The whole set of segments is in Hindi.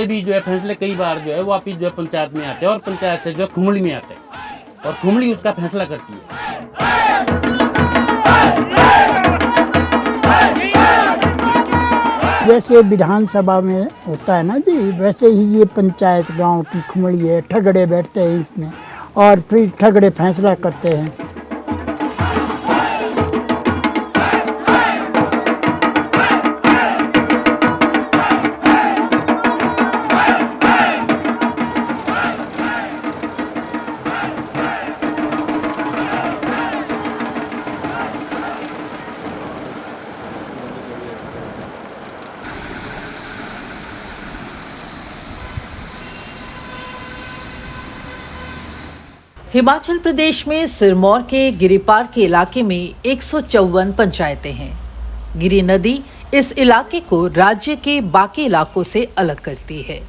से भी जो है फैसले कई बार जो है वापिस जो है पंचायत में आते हैं और पंचायत से जो है खुमड़ी में आते हैं और खुमड़ी उसका फैसला करती है। जैसे विधानसभा में होता है ना जी, वैसे ही ये पंचायत गांव की खुमड़ी है। ठगड़े बैठते हैं इसमें और फिर ठगड़े फैसला करते हैं। हिमाचल प्रदेश में सिरमौर के गिरिपार के इलाके में 154 पंचायतें हैं। गिरि नदी इस इलाके को राज्य के बाकी इलाकों से अलग करती है।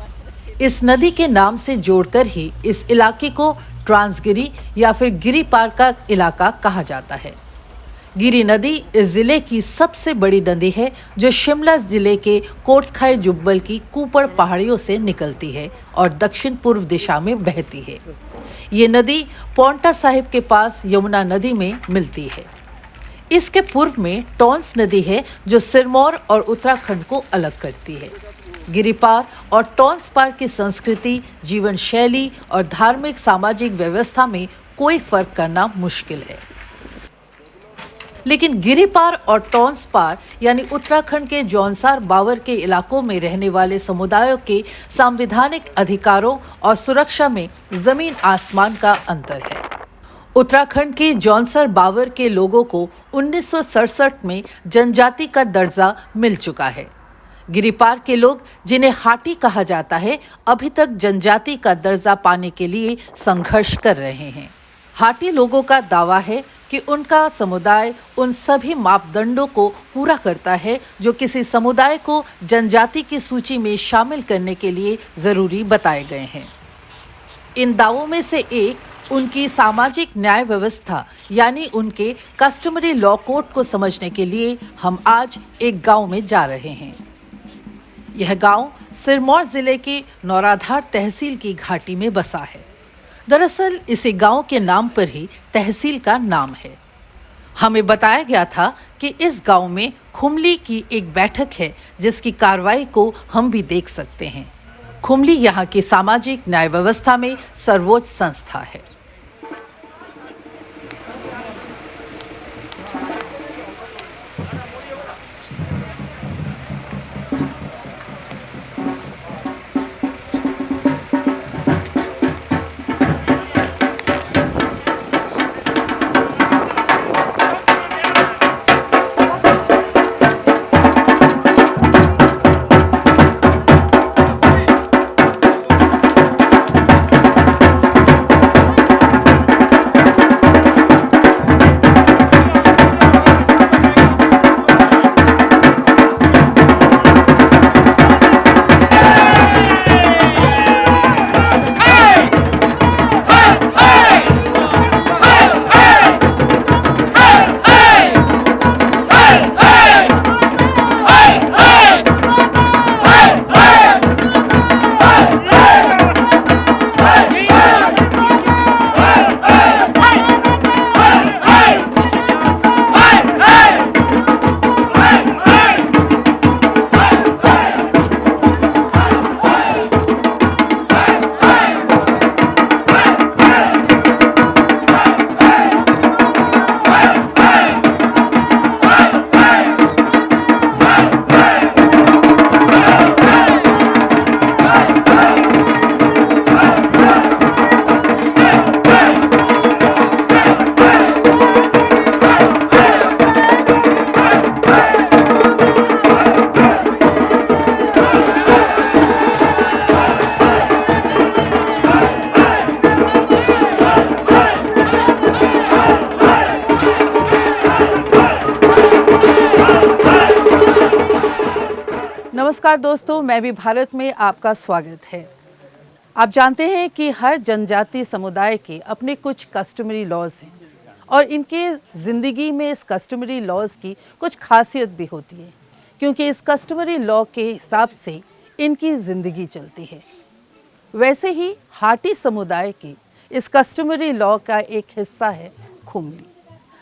इस नदी के नाम से जोड़कर ही इस इलाके को ट्रांसगिरी या फिर गिरिपार का इलाका कहा जाता है। गिरि नदी इस जिले की सबसे बड़ी नदी है, जो शिमला जिले के कोटखाई जुब्बल की कुपड़ पहाड़ियों से निकलती है और दक्षिण पूर्व दिशा में बहती है। ये नदी पौंटा साहिब के पास यमुना नदी में मिलती है। इसके पूर्व में टॉन्स नदी है, जो सिरमौर और उत्तराखंड को अलग करती है। गिरिपार और टॉन्स पार की संस्कृति, जीवन शैली और धार्मिक सामाजिक व्यवस्था में कोई फर्क करना मुश्किल है। लेकिन गिरिपार और टॉन्स पार यानी उत्तराखंड के जौनसार बावर के इलाकों में रहने वाले समुदायों के संवैधानिक अधिकारों और सुरक्षा में जमीन आसमान का अंतर है। उत्तराखंड के जौनसार बावर के लोगों को 1967 में जनजाति का दर्जा मिल चुका है। गिरिपार के लोग, जिन्हें हाटी कहा जाता है, अभी तक जनजाति का दर्जा पाने के लिए संघर्ष कर रहे हैं। हाटी लोगों का दावा है कि उनका समुदाय उन सभी मापदंडों को पूरा करता है जो किसी समुदाय को जनजाति की सूची में शामिल करने के लिए जरूरी बताए गए हैं। इन दावों में से एक उनकी सामाजिक न्याय व्यवस्था यानी उनके कस्टमरी लॉ कोड को समझने के लिए हम आज एक गांव में जा रहे हैं। यह गांव सिरमौर जिले के नौराधार तहसील की घाटी में बसा है। दरअसल इसी गांव के नाम पर ही तहसील का नाम है। हमें बताया गया था कि इस गांव में खुमली की एक बैठक है, जिसकी कार्रवाई को हम भी देख सकते हैं। खुमली यहाँ की सामाजिक न्याय व्यवस्था में सर्वोच्च संस्था है। नमस्कार दोस्तों, मैं भी भारत में आपका स्वागत है। आप जानते हैं कि हर जनजाति समुदाय के अपने कुछ कस्टमरी लॉज हैं और इनके ज़िंदगी में इस कस्टमरी लॉज की कुछ खासियत भी होती है, क्योंकि इस कस्टमरी लॉ के हिसाब से इनकी जिंदगी चलती है। वैसे ही हाटी समुदाय के इस कस्टमरी लॉ का एक हिस्सा है खुमली,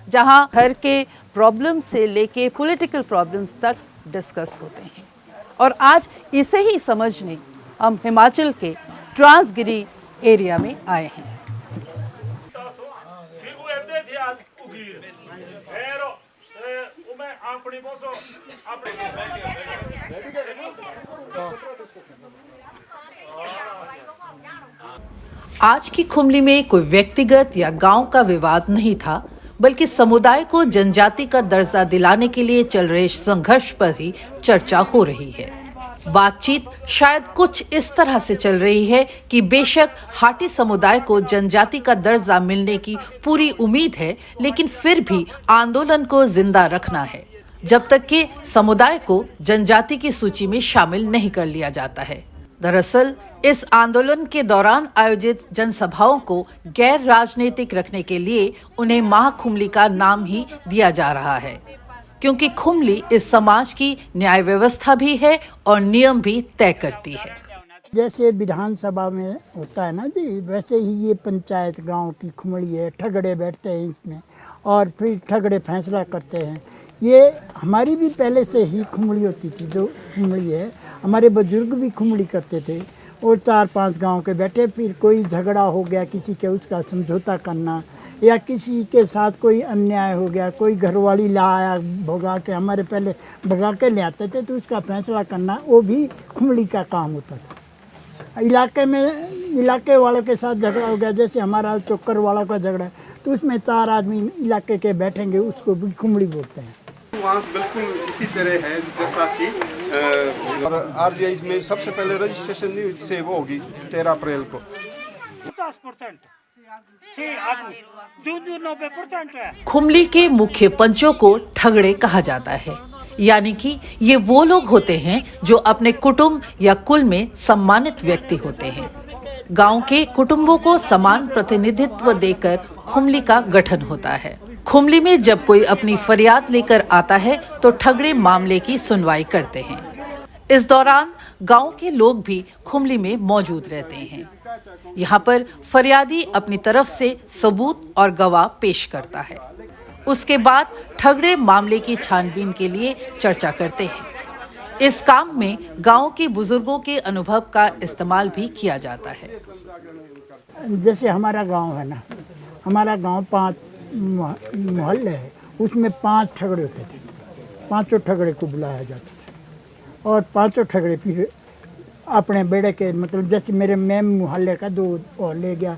जहां घर के प्रॉब्लम से लेके पॉलिटिकल प्रॉब्लम्स तक डिस्कस होते हैं। और आज इसे ही समझने हम हिमाचल के ट्रांसगिरी एरिया में आए हैं। आज की खुमली में कोई व्यक्तिगत या गांव का विवाद नहीं था, बल्कि समुदाय को जनजाति का दर्जा दिलाने के लिए चल रहे संघर्ष पर ही चर्चा हो रही है। बातचीत शायद कुछ इस तरह से चल रही है कि बेशक हाटी समुदाय को जनजाति का दर्जा मिलने की पूरी उम्मीद है, लेकिन फिर भी आंदोलन को जिंदा रखना है जब तक कि समुदाय को जनजाति की सूची में शामिल नहीं कर लिया जाता है। दरअसल इस आंदोलन के दौरान आयोजित जनसभाओं को गैर राजनीतिक रखने के लिए उन्हें महाखुमली का नाम ही दिया जा रहा है, क्योंकि खुमली इस समाज की न्याय व्यवस्था भी है और नियम भी तय करती है। जैसे विधानसभा में होता है ना जी, वैसे ही ये पंचायत गांव की खुमड़ी है। ठगड़े बैठते हैं इसमें और फिर ठगड़े फैसला करते हैं। ये हमारी भी पहले से ही खुमड़ी होती थी। जो खुमड़ी है, हमारे बुजुर्ग भी खुमड़ी करते थे और 4-5 गांव के बैठे, फिर कोई झगड़ा हो गया किसी के, उसका समझौता करना, या किसी के साथ कोई अन्याय हो गया, कोई घरवाली ला आया भगा के, हमारे पहले भगा के ले आते थे, तो उसका फैसला करना वो भी खुमड़ी का काम होता था। इलाके वालों के साथ झगड़ा हो गया, जैसे हमारा चोकर वालों का झगड़ा है, तो उसमें 4 आदमी इलाके के बैठेंगे, उसको भी खुमड़ी बोलते हैं। वहाँ बिल्कुल इसी तरह है जैसा कि और आरजीआई में सबसे पहले रजिस्ट्रेशन नहीं हुई थी, वो होगी 13 अप्रैल को। 50% से आगे जो 90% है। खुमली के मुख्य पंचों को ठगड़े कहा जाता है, यानी कि ये वो लोग होते हैं जो अपने कुटुंब या कुल में सम्मानित व्यक्ति होते हैं। गांव के कुटुंबों को समान प्रतिनिधित्व देकर खुमली का गठन होता है। खुमली में जब कोई अपनी फरियाद लेकर आता है तो ठगड़े मामले की सुनवाई करते हैं। इस दौरान गांव के लोग भी खुमली में मौजूद रहते हैं। यहाँ पर फरियादी अपनी तरफ से सबूत और गवाह पेश करता है। उसके बाद ठगड़े मामले की छानबीन के लिए चर्चा करते हैं। इस काम में गांव के बुजुर्गों के अनुभव का इस्तेमाल भी किया जाता है। जैसे हमारा गांव है ना, हमारा गांव 5 मोहल्ले है, उसमें 5 ठगड़े होते थे। 5 ठगड़े को बुलाया जाता था और 5 ठगड़े फिर अपने बेड़े के, मतलब जैसे मेरे मैम मोहल्ले का 2 और ले गया,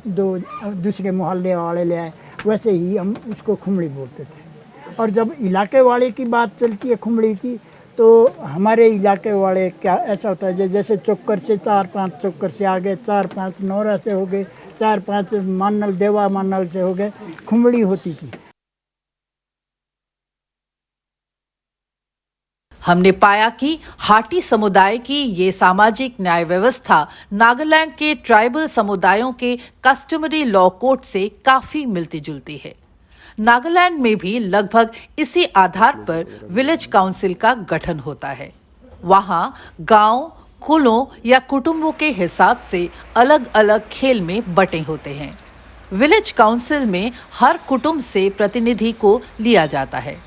2 दूसरे मोहल्ले वाले ले आए, वैसे ही हम उसको खुमड़ी बोलते थे। और जब इलाके वाले की बात चलती है खुमड़ी की, तो हमारे इलाके वाले क्या ऐसा होता है, जैसे चोकर से 4-5 चोकर से आगे 4-5 नौरा से हो गए, 4-5 मानल देवा मानल से हो गए, खुमड़ी होती थी। हमने पाया कि हाटी समुदाय की ये सामाजिक न्याय व्यवस्था नागालैंड के ट्राइबल समुदायों के कस्टमरी लॉ कोड से काफी मिलती जुलती है। नागालैंड में भी लगभग इसी आधार पर विलेज काउंसिल का गठन होता है। वहां गांव, कुलों या कुटुंबों के हिसाब से अलग अलग खेल में बटे होते हैं। विलेज काउंसिल में हर कुटुंब से प्रतिनिधि को लिया जाता है।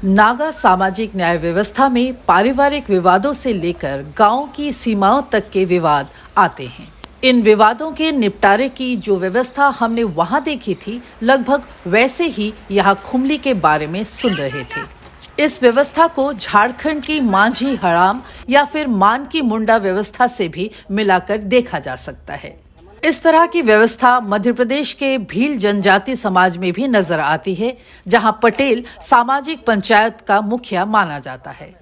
नागा सामाजिक न्याय व्यवस्था में पारिवारिक विवादों से लेकर गांव की सीमाओं तक के विवाद आते हैं। इन विवादों के निपटारे की जो व्यवस्था हमने वहां देखी थी, लगभग वैसे ही यहाँ खुमली के बारे में सुन रहे थे। इस व्यवस्था को झारखंड की मांझी हड़ाम या फिर मान की मुंडा व्यवस्था से भी मिलाकर देखा जा सकता है। इस तरह की व्यवस्था मध्य प्रदेश के भील जनजाति समाज में भी नजर आती है, जहां पटेल सामाजिक पंचायत का मुखिया माना जाता है।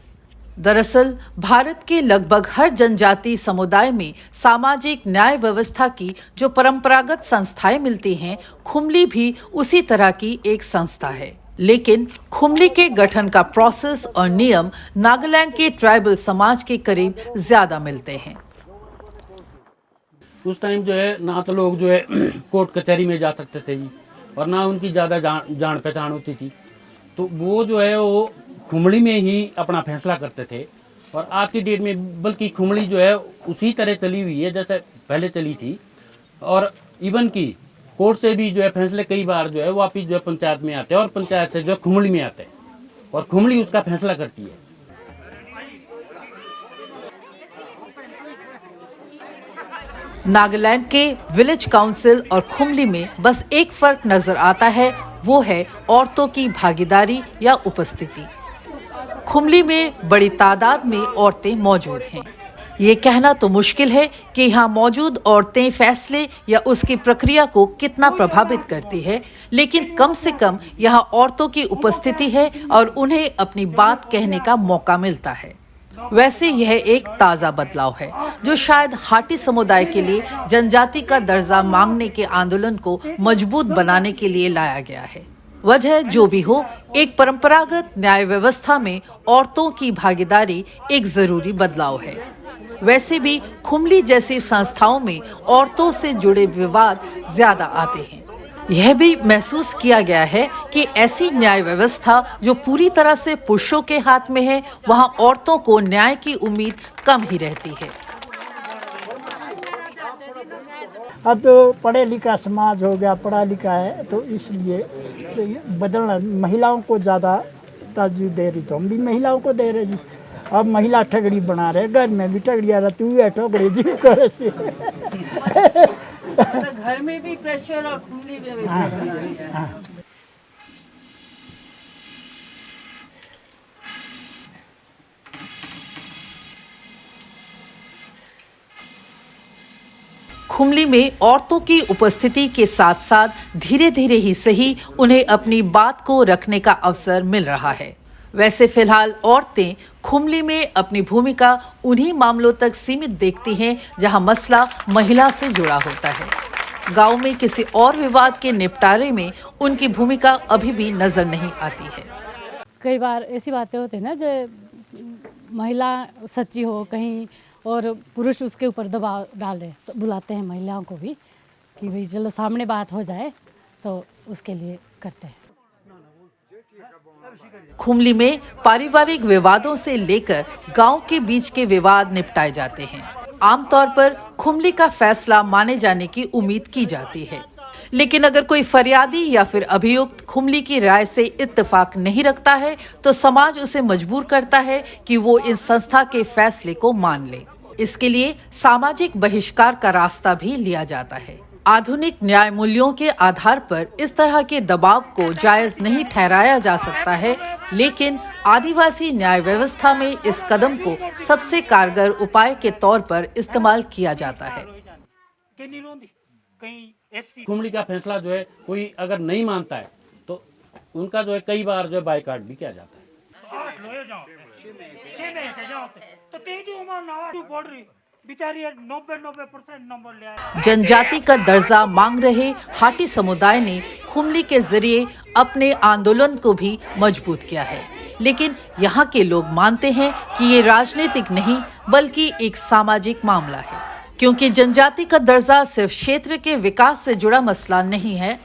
दरअसल भारत के लगभग हर जनजाति समुदाय में सामाजिक न्याय व्यवस्था की जो परंपरागत संस्थाएं मिलती हैं, खुमली भी उसी तरह की एक संस्था है। लेकिन खुमली के गठन का प्रोसेस और नियम नागालैंड के ट्राइबल समाज के करीब ज्यादा मिलते हैं। उस टाइम जो है ना तो लोग जो है कोर्ट कचहरी में जा सकते थे जी, और ना उनकी ज़्यादा जान पहचान होती थी। तो वो जो है वो खुमड़ी में ही अपना फैसला करते थे। और आज की डेट में बल्कि खुमड़ी जो है उसी तरह चली हुई है जैसे पहले चली थी। और इवन की कोर्ट से भी जो है फैसले कई बार जो है वापिस जो है पंचायत में आते हैं और पंचायत से जो है खुमड़ी में आते हैं और खुमड़ी उसका फैसला करती है। नागालैंड के विलेज काउंसिल और खुमली में बस एक फर्क नजर आता है, वो है औरतों की भागीदारी या उपस्थिति। खुमली में बड़ी तादाद में औरतें मौजूद हैं। ये कहना तो मुश्किल है कि यहाँ मौजूद औरतें फैसले या उसकी प्रक्रिया को कितना प्रभावित करती है, लेकिन कम से कम यहाँ औरतों की उपस्थिति है और उन्हें अपनी बात कहने का मौका मिलता है। वैसे यह एक ताज़ा बदलाव है जो शायद हाटी समुदाय के लिए जनजाति का दर्जा मांगने के आंदोलन को मजबूत बनाने के लिए लाया गया है। वजह जो भी हो, एक परंपरागत न्याय व्यवस्था में औरतों की भागीदारी एक जरूरी बदलाव है। वैसे भी खुमली जैसी संस्थाओं में औरतों से जुड़े विवाद ज्यादा आते हैं। यह भी महसूस किया गया है कि ऐसी न्याय व्यवस्था जो पूरी तरह से पुरुषों के हाथ में है, वहां औरतों को न्याय की उम्मीद कम ही रहती है। अब तो पढ़े लिखा समाज हो गया, पढ़ा लिखा है, तो इसलिए बदलना, महिलाओं को ज़्यादा तरजीह दे रही, तो हम भी महिलाओं को दे रहे जी। अब महिला ठगड़ी बना रहे, घर में भी ठगड़िया रहती हुई है, ठगड़ी जी करे से घर में भी प्रेशर और खुमली में भी प्रेशर आ गया है। खुमली में औरतों की उपस्थिति के साथ साथ धीरे धीरे ही सही उन्हें अपनी बात को रखने का अवसर मिल रहा है। वैसे फिलहाल औरतें खुमली में अपनी भूमिका उन्हीं मामलों तक सीमित देखती हैं जहां मसला महिला से जुड़ा होता है। गांव में किसी और विवाद के निपटारे में उनकी भूमिका अभी भी नजर नहीं आती है। कई बार ऐसी बातें होती है ना, जो महिला सच्ची हो कहीं और पुरुष उसके ऊपर दबाव डाले, तो बुलाते हैं महिलाओं को भी कि भाई चलो सामने बात हो जाए, तो उसके लिए करते हैं। खुमली में पारिवारिक विवादों से लेकर गांव के बीच के विवाद निपटाए जाते हैं। आमतौर पर खुमली का फैसला माने जाने की उम्मीद की जाती है, लेकिन अगर कोई फरियादी या फिर अभियुक्त खुमली की राय से इत्तेफाक नहीं रखता है, तो समाज उसे मजबूर करता है कि वो इस संस्था के फैसले को मान ले। इसके लिए सामाजिक बहिष्कार का रास्ता भी लिया जाता है। आधुनिक न्याय मूल्यों के आधार पर इस तरह के दबाव को जायज नहीं ठहराया जा सकता है, लेकिन आदिवासी न्याय व्यवस्था में इस कदम को सबसे कारगर उपाय के तौर पर इस्तेमाल किया जाता है। खुमड़ी का फैसला जो है कोई अगर नहीं मानता है तो उनका जो है कई बार जो है बायकॉट भी किया जाता है। जनजाति का दर्जा मांग रहे हाटी समुदाय ने खुमली के जरिए अपने आंदोलन को भी मजबूत किया है, लेकिन यहाँ के लोग मानते हैं कि ये राजनीतिक नहीं बल्कि एक सामाजिक मामला है, क्योंकि जनजाति का दर्जा सिर्फ क्षेत्र के विकास से जुड़ा मसला नहीं है,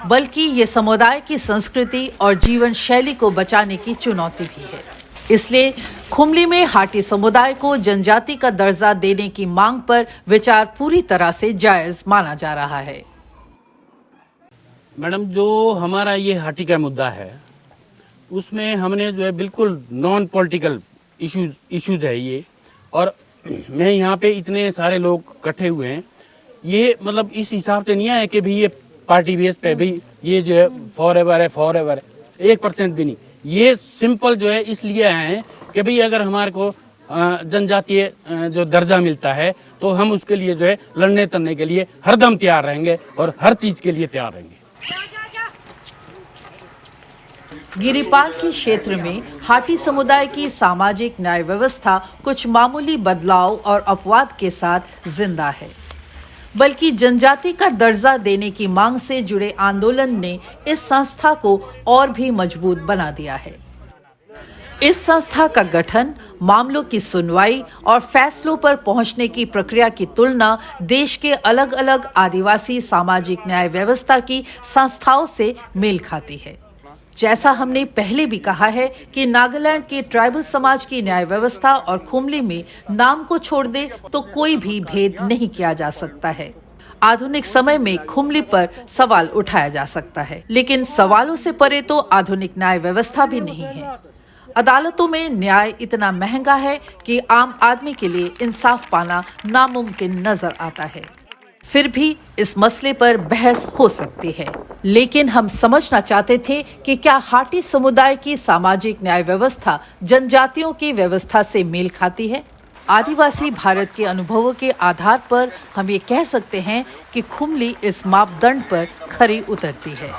बल्कि ये समुदाय की संस्कृति और जीवन शैली को बचाने की चुनौती भी है। इसलिए खुमली में हाटी समुदाय को जनजाति का दर्जा देने की मांग पर विचार पूरी तरह से जायज माना जा रहा है। मैडम, जो हमारा ये हाटी का मुद्दा है उसमें हमने जो है बिल्कुल नॉन पॉलिटिकल इश्यूज है ये, और मैं यहाँ पे इतने सारे लोग इकट्ठे हुए हैं, ये मतलब इस हिसाब से नहीं है कि भाई ये पार्टी बेस पे भी ये जो है फॉर एवर है 1% भी नहीं। ये सिंपल जो है इसलिए आए हैं कि भाई अगर हमारे को जनजातीय जो दर्जा मिलता है तो हम उसके लिए जो है लड़ने तड़ने के लिए हरदम तैयार रहेंगे और हर चीज के लिए तैयार रहेंगे। गिरिपाल के क्षेत्र में हाटी समुदाय की सामाजिक न्याय व्यवस्था कुछ मामूली बदलाव और अपवाद के साथ जिंदा है, बल्कि जनजाति का दर्जा देने की मांग से जुड़े आंदोलन ने इस संस्था को और भी मजबूत बना दिया है। इस संस्था का गठन, मामलों की सुनवाई और फैसलों पर पहुंचने की प्रक्रिया की तुलना देश के अलग अलग आदिवासी सामाजिक न्याय व्यवस्था की संस्थाओं से मेल खाती है। जैसा हमने पहले भी कहा है कि नागालैंड के ट्राइबल समाज की न्याय व्यवस्था और खुमली में नाम को छोड़ दे तो कोई भी भेद नहीं किया जा सकता है। आधुनिक समय में खुमली पर सवाल उठाया जा सकता है, लेकिन सवालों से परे तो आधुनिक न्याय व्यवस्था भी नहीं है। अदालतों में न्याय इतना महंगा है कि आम आदमी के लिए इंसाफ पाना नामुमकिन नजर आता है। फिर भी इस मसले पर बहस हो सकती है, लेकिन हम समझना चाहते थे कि क्या हाटी समुदाय की सामाजिक न्याय व्यवस्था जनजातियों की व्यवस्था से मेल खाती है। आदिवासी भारत के अनुभवों के आधार पर हम ये कह सकते हैं कि खुमली इस मापदंड पर खरी उतरती है।